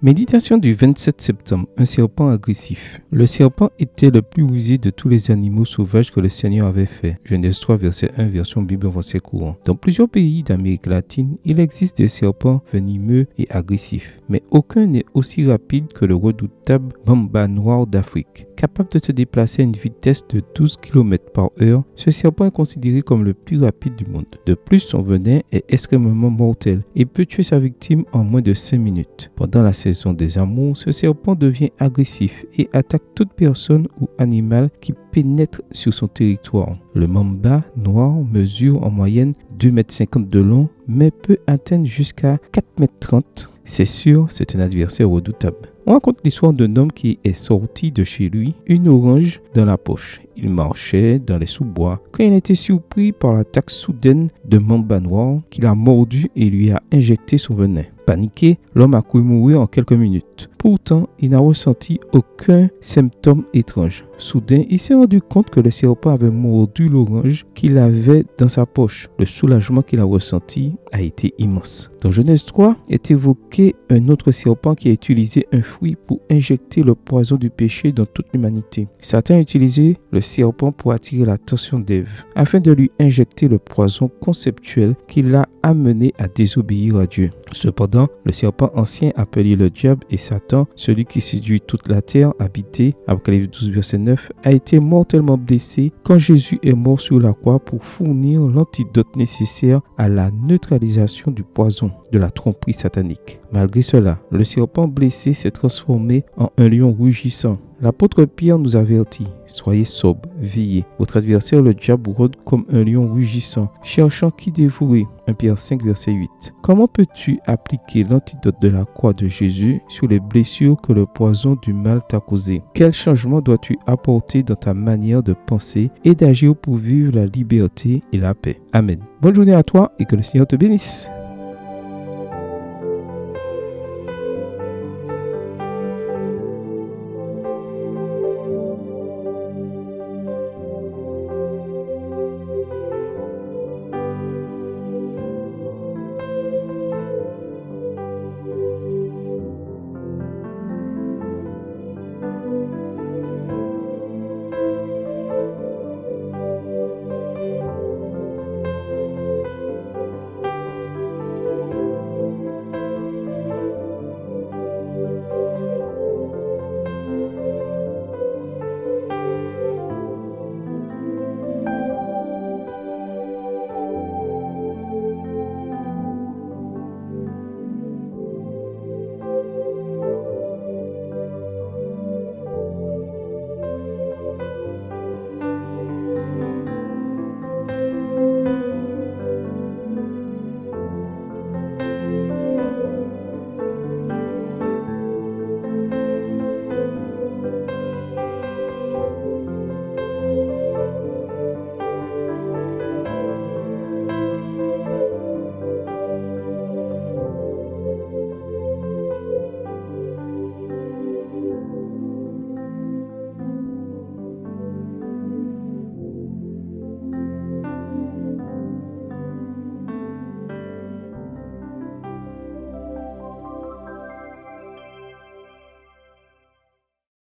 Méditation du 27 septembre, un serpent agressif. Le serpent était le plus rusé de tous les animaux sauvages que le Seigneur avait fait. Genèse 3, verset 1, version Bible en français courant. Dans plusieurs pays d'Amérique latine, il existe des serpents venimeux et agressifs, mais aucun n'est aussi rapide que le redoutable mamba noir d'Afrique. Capable de se déplacer à une vitesse de 12 km/h, ce serpent est considéré comme le plus rapide du monde. De plus, son venin est extrêmement mortel et peut tuer sa victime en moins de 5 minutes. Pendant la saison des amours, ce serpent devient agressif et attaque toute personne ou animal qui pénètre sur son territoire. Le mamba noir mesure en moyenne 2,50 m de long, mais peut atteindre jusqu'à 4,30 m. C'est sûr, c'est un adversaire redoutable. On raconte l'histoire d'un homme qui est sorti de chez lui, une orange dans la poche. Il marchait dans les sous-bois quand il a été surpris par l'attaque soudaine de mamba noir qui l'a mordu et lui a injecté son venin. Paniqué, l'homme a cru mourir en quelques minutes. Pourtant, il n'a ressenti aucun symptôme étrange. Soudain, il s'est rendu compte que le serpent avait mordu l'orange qu'il avait dans sa poche. Le soulagement qu'il a ressenti a été immense. Dans Genèse 3 est évoqué un autre serpent qui a utilisé un fruit pour injecter le poison du péché dans toute l'humanité. Satan a utilisé le serpent pour attirer l'attention d'Ève, afin de lui injecter le poison conceptuel qui l'a amené à désobéir à Dieu. Cependant, le serpent ancien appelé le diable et Satan, celui qui séduit toute la terre habitée, Apocalypse 12 verset 9, a été mortellement blessé quand Jésus est mort sur la croix pour fournir l'antidote nécessaire à la neutralisation du poison de la tromperie satanique. Malgré cela, le serpent blessé s'est transformé en un lion rugissant. L'apôtre Pierre nous avertit, soyez sobres, veillez. Votre adversaire le diable rôde comme un lion rugissant, cherchant qui dévorer. 1 Pierre 5 verset 8. Comment peux-tu appliquer l'antidote de la croix de Jésus sur les blessures que le poison du mal t'a causées? Quel changement dois-tu apporter dans ta manière de penser et d'agir pour vivre la liberté et la paix? Amen. Bonne journée à toi et que le Seigneur te bénisse.